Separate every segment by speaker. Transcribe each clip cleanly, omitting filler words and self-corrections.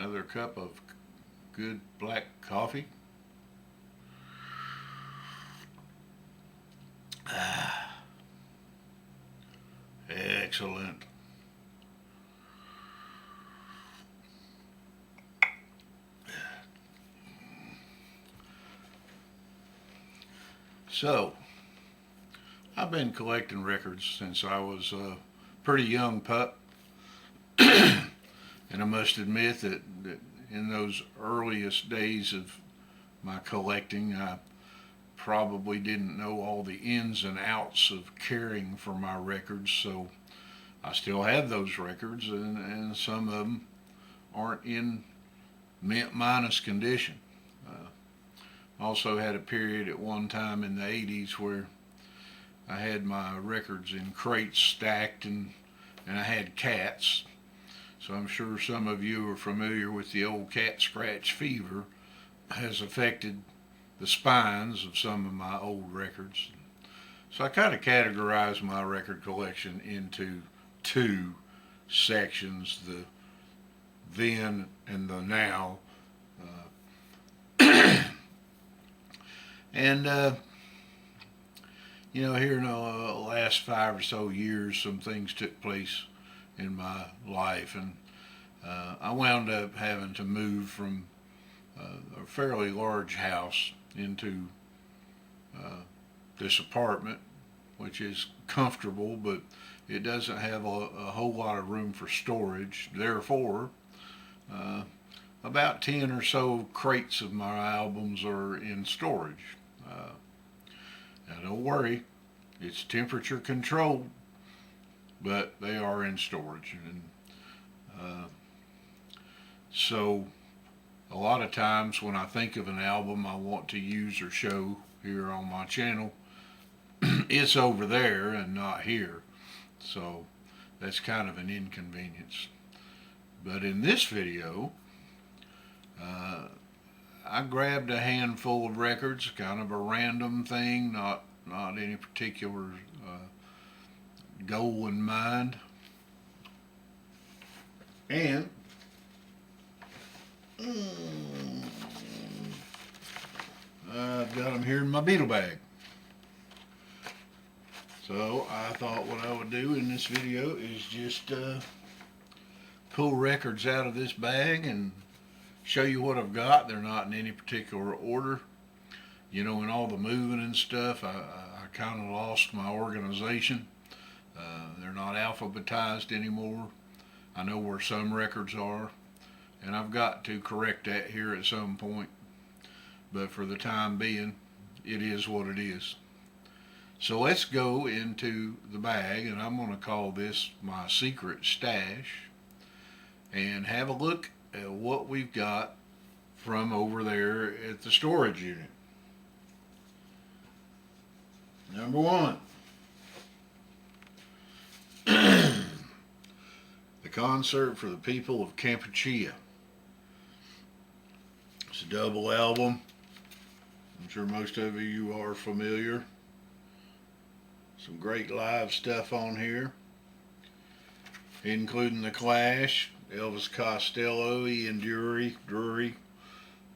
Speaker 1: Another cup of good black coffee. Ah, excellent. So, I've been collecting records since I was a pretty young pup. And I must admit that in those earliest days of my collecting, I probably didn't know all the ins and outs of caring for my records, so I still have those records, and some of them aren't in mint minus condition. Also had a period at one time in the 80s where I had my records in crates stacked, and I had cats. So I'm sure some of you are familiar with the old cat scratch fever has affected the spines of some of my old records. So I kind of categorize my record collection into two sections, the then and the now. And here in the last 5 or so years, some things took place in my life, and I wound up having to move from a fairly large house into this apartment, which is comfortable, but it doesn't have a whole lot of room for storage. Therefore, about 10 or so crates of my albums are in storage. Now, don't worry, it's temperature controlled, but they are in storage. And so a lot of times when I think of an album I want to use or show here on my channel, it's over there and not here. So that's kind of an inconvenience. But in this video, I grabbed a handful of records, kind of a random thing, not any particular goal in mind. And I've got them here in my beetle bag. So I thought what I would do in this video is just pull records out of this bag and show you what I've got. They're not in any particular order. In all the moving and stuff, I kind of lost my organization. They're not alphabetized anymore. I know where some records are, and I've got to correct that here at some point. But for the time being, it is what it is. So let's go into the bag, and I'm going to call this my secret stash, and have a look at what we've got from over there at the storage unit. Number one, the Concert for the People of Kampuchea. It's a double album. I'm sure most of you are familiar. Some great live stuff on here, including The Clash, Elvis Costello, Ian Dury,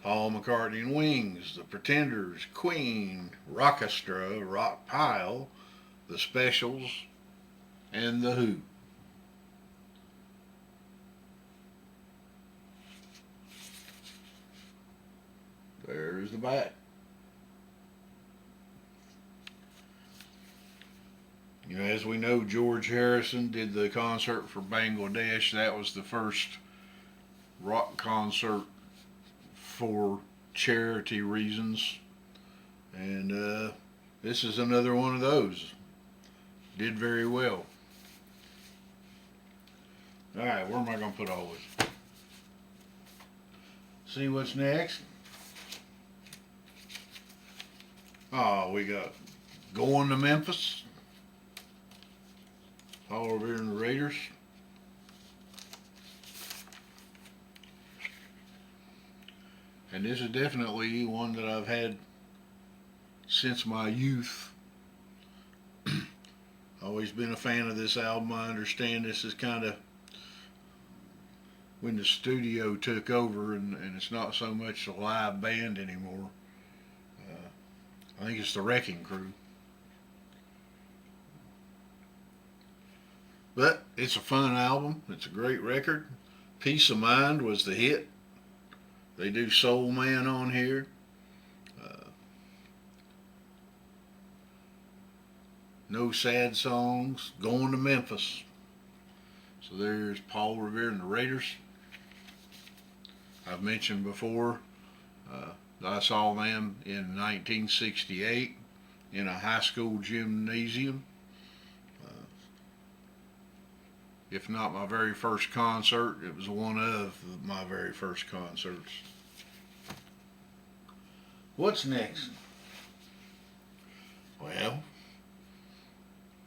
Speaker 1: Paul McCartney and Wings, The Pretenders, Queen, Rockestra, Rock Pile, The Specials, and The Who. There's the back. As we know, George Harrison did the concert for Bangladesh. That was the first rock concert for charity reasons. And this is another one of those. Did very well. Alright, where am I going to put all this? See what's next? Oh, we got Going to Memphis. All over here in the Raiders. And this is definitely one that I've had since my youth. Always been a fan of this album. I understand this is kind of when the studio took over and it's not so much a live band anymore. I think it's the Wrecking Crew. But it's a fun album. It's a great record. Peace of Mind was the hit. They do Soul Man on here. No Sad Songs. Going to Memphis. So there's Paul Revere and the Raiders. I've mentioned before, I saw them in 1968 in a high school gymnasium. If not my very first concert, it was one of my very first concerts. What's next? Well,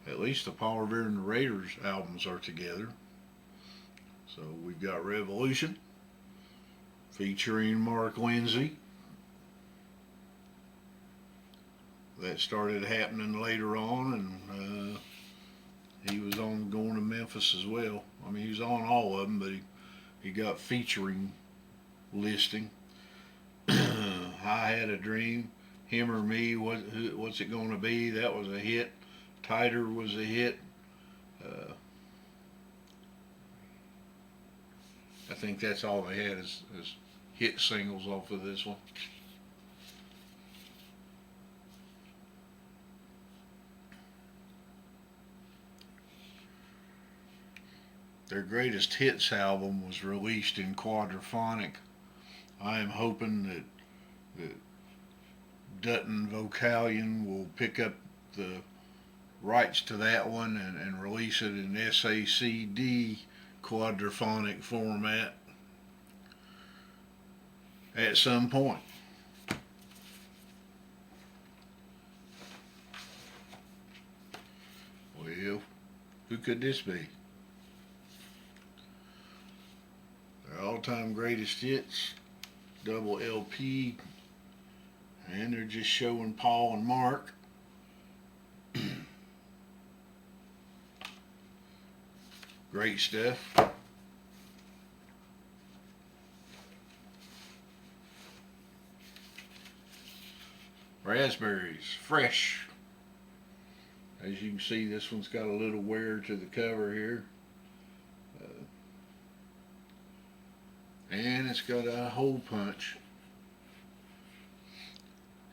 Speaker 1: at least the Paul Revere and the Raiders albums are together. So we've got Revolution featuring Mark Lindsey. That started happening later on, and he was on Going to Memphis as well. I mean, he was on all of them, but he got featuring listing. I Had a Dream, Him or Me, What's It Gonna Be? That was a hit. Tighter was a hit. I think that's all they had is hit singles off of this one. Their greatest hits album was released in quadraphonic. I am hoping that Dutton Vocalion will pick up the rights to that one and release it in SACD quadraphonic format at some point. Well, who could this be? Their all-time greatest hits, double LP, and they're just showing Paul and Mark. Great stuff. Raspberries, fresh. As you can see, this one's got a little wear to the cover here. And it's got a hole punch.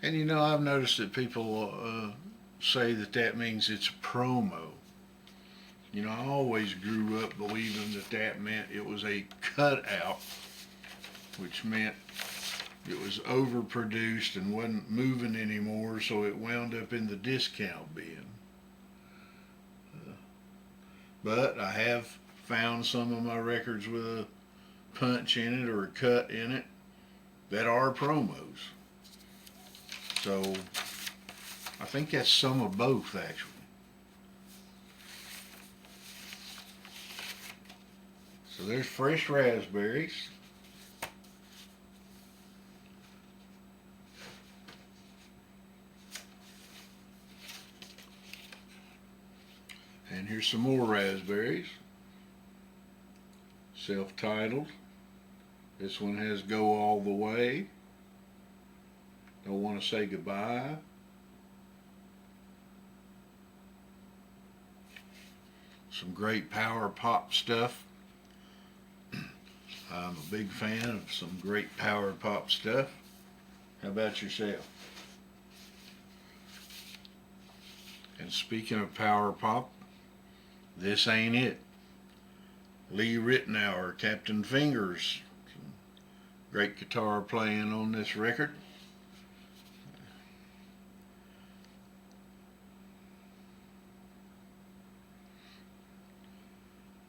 Speaker 1: And you know, I've noticed that people say that means it's a promo. You know, I always grew up believing that meant it was a cutout, which meant it was overproduced and wasn't moving anymore, so it wound up in the discount bin. But I have found some of my records with a punch in it or a cut in it that are promos. So I think that's some of both, actually. So there's fresh raspberries. And here's some more raspberries. Self-titled. This one has Go All the Way. Don't Want to Say Goodbye. Some great power pop stuff. I'm a big fan of some great power pop stuff. How about yourself? And speaking of power pop, this ain't it. Lee Ritenour, Captain Fingers. Some great guitar playing on this record.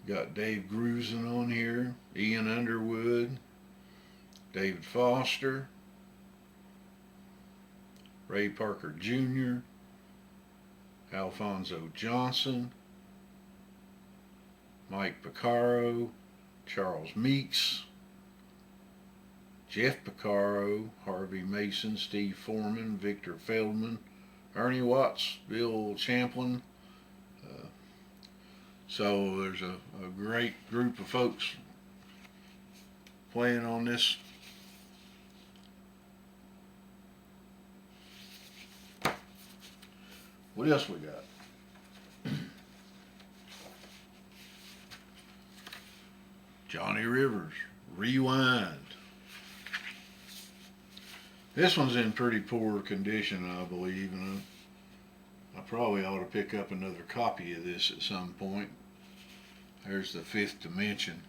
Speaker 1: Got Dave Grusin on here, Ian Underwood, David Foster, Ray Parker Jr., Alfonso Johnson, Mike Porcaro, Charles Meeks, Jeff Porcaro, Harvey Mason, Steve Foreman, Victor Feldman, Ernie Watts, Bill Champlin. So there's a great group of folks playing on this. What else we got? Johnny Rivers, Rewind. This one's in pretty poor condition, I believe, and I probably ought to pick up another copy of this at some point. There's the Fifth Dimension.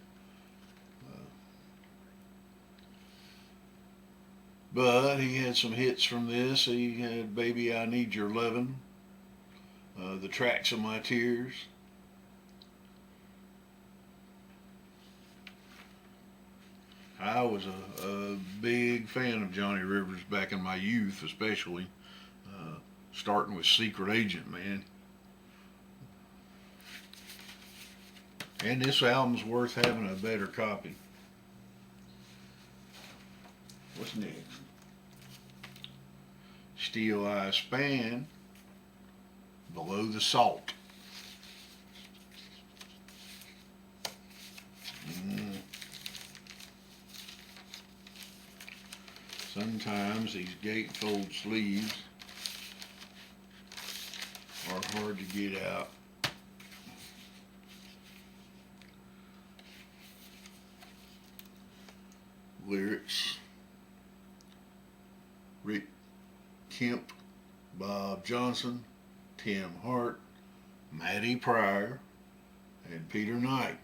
Speaker 1: But he had some hits from this. He had Baby I Need Your Lovin', The Tracks of My Tears. I was a big fan of Johnny Rivers back in my youth, especially starting with Secret Agent, man. And this album's worth having a better copy. What's next? Steel Eye Span, Below the Salt. Sometimes these gatefold sleeves are hard to get out. Lyrics: Rick Kemp, Bob Johnson, Tim Hart, Matty Pryor, and Peter Knight.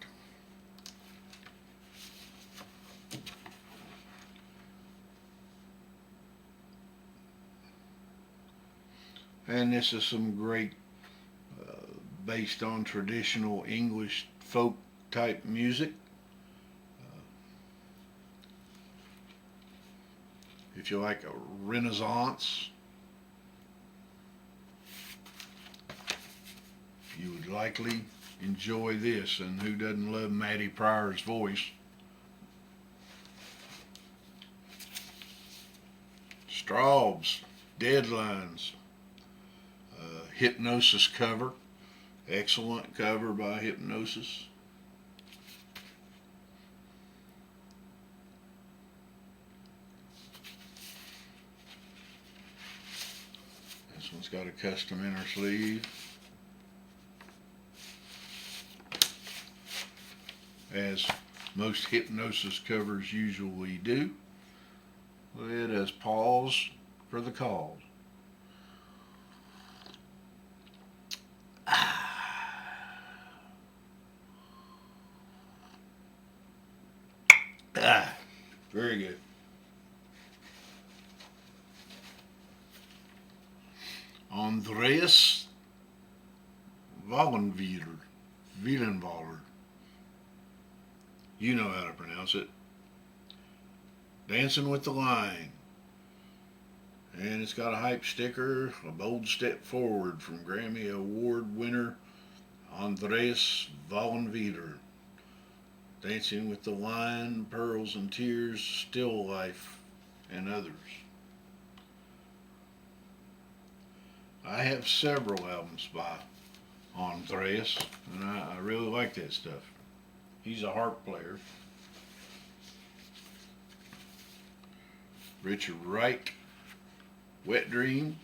Speaker 1: And this is some great, based on traditional English folk type music. If you like a Renaissance, you would likely enjoy this. And who doesn't love Matty Pryor's voice? Straub's Deadlines. Hypnosis cover. Excellent cover by Hypnosis. This one's got a custom inner sleeve. As most Hypnosis covers usually do. It has pause for the cause. Very good. Andreas Wallenweiler. You know how to pronounce it. Dancing with the Line. And it's got a hype sticker, A Bold Step Forward from Grammy Award winner Andreas Wallenweiler. Dancing with the Line, Pearls and Tears, Still Life, and others. I have several albums by Andreas, and I really like that stuff. He's a harp player. Richard Wright, Wet Dream.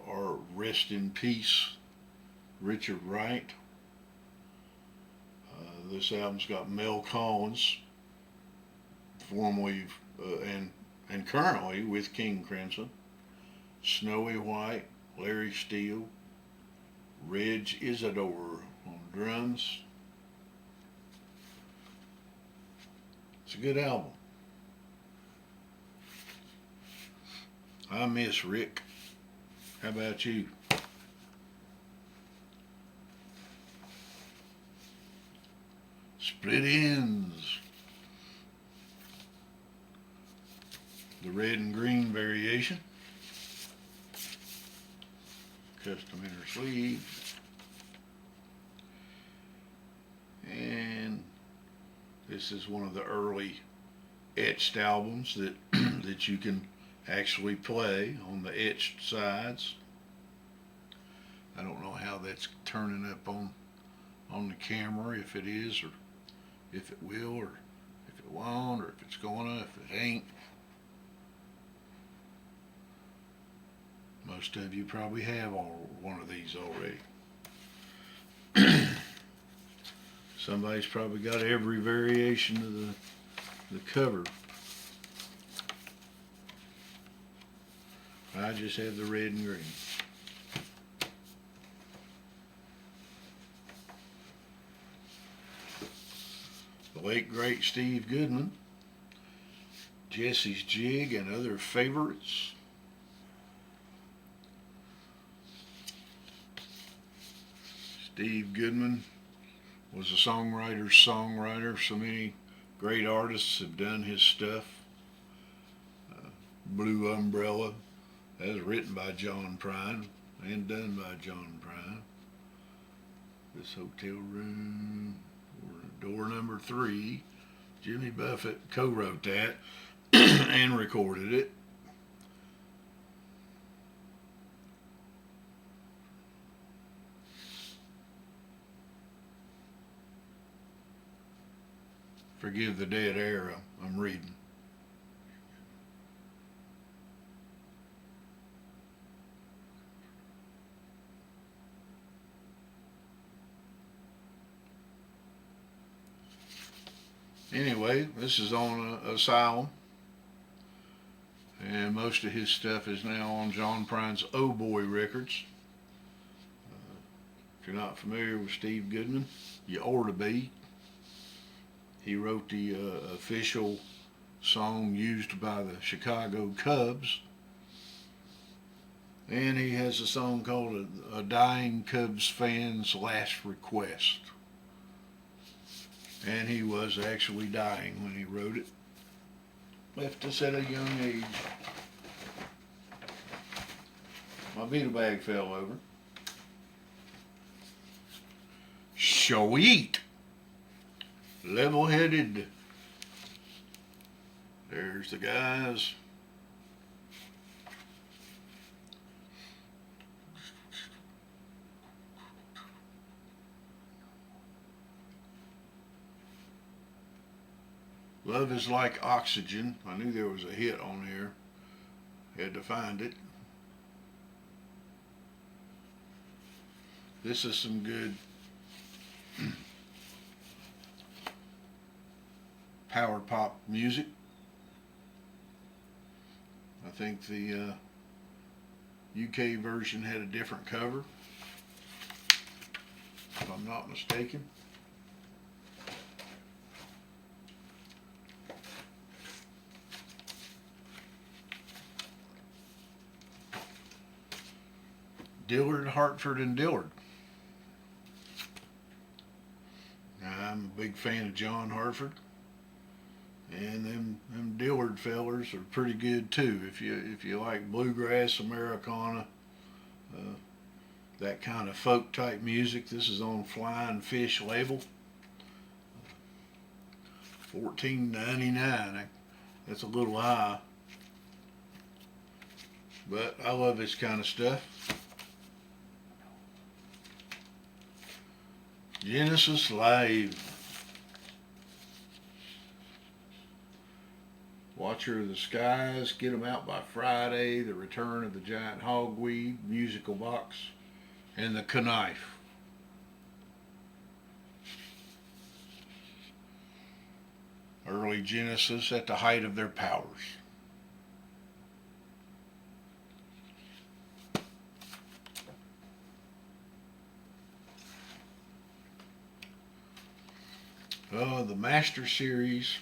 Speaker 1: Or Rest in Peace, Richard Wright. This album's got Mel Collins, formerly and currently with King Crimson, Snowy White, Larry Steele, Reg Isidore on drums. It's a good album. I miss Rick. How about you? Split Ends. The red and green variation. Custom inner sleeve. And this is one of the early etched albums that that you can actually play on the etched sides. I don't know how that's turning up on the camera, if it is, or if it will, or if it won't, or if it's gonna, if it ain't. Most of you probably have one of these already. Somebody's probably got every variation of the cover. I just have the red and green. The late great Steve Goodman, Jesse's Jig and Other Favorites. Steve Goodman was a songwriter's songwriter. So many great artists have done his stuff. Blue Umbrella, that was written by John Prine and done by John Prine. This Hotel Room, door number 3, Jimmy Buffett co-wrote that and recorded it. Forgive the dead air I'm reading. Anyway, this is on Asylum, and most of his stuff is now on John Prine's Oh Boy Records. If you're not familiar with Steve Goodman, you ought to be. He wrote the official song used by the Chicago Cubs, and he has a song called A Dying Cubs Fan's Last Request. And he was actually dying when he wrote it. Left us at a young age. My beetle bag fell over. Shall we eat? Level-headed. There's the guys. Love is Like Oxygen. I knew there was a hit on here. Had to find it. This is some good power pop music. I think the UK version had a different cover, if I'm not mistaken. Dillard, Hartford, and Dillard. I'm a big fan of John Hartford, and them Dillard fellers are pretty good too. If you like bluegrass, Americana, that kind of folk type music. This is on Flying Fish label. $14.99. That's a little high, but I love this kind of stuff. Genesis Live. Watcher of the Skies, Get 'Em Out by Friday, The Return of the Giant Hogweed, Musical Box, and the Knife. Early Genesis at the height of their powers. The Master Series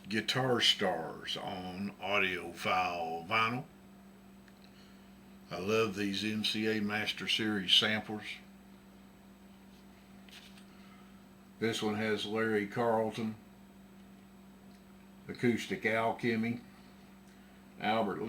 Speaker 1: Guitar Stars on audiophile vinyl. I love these MCA Master Series samplers. This one has Larry Carlton, Acoustic Alchemy, Albert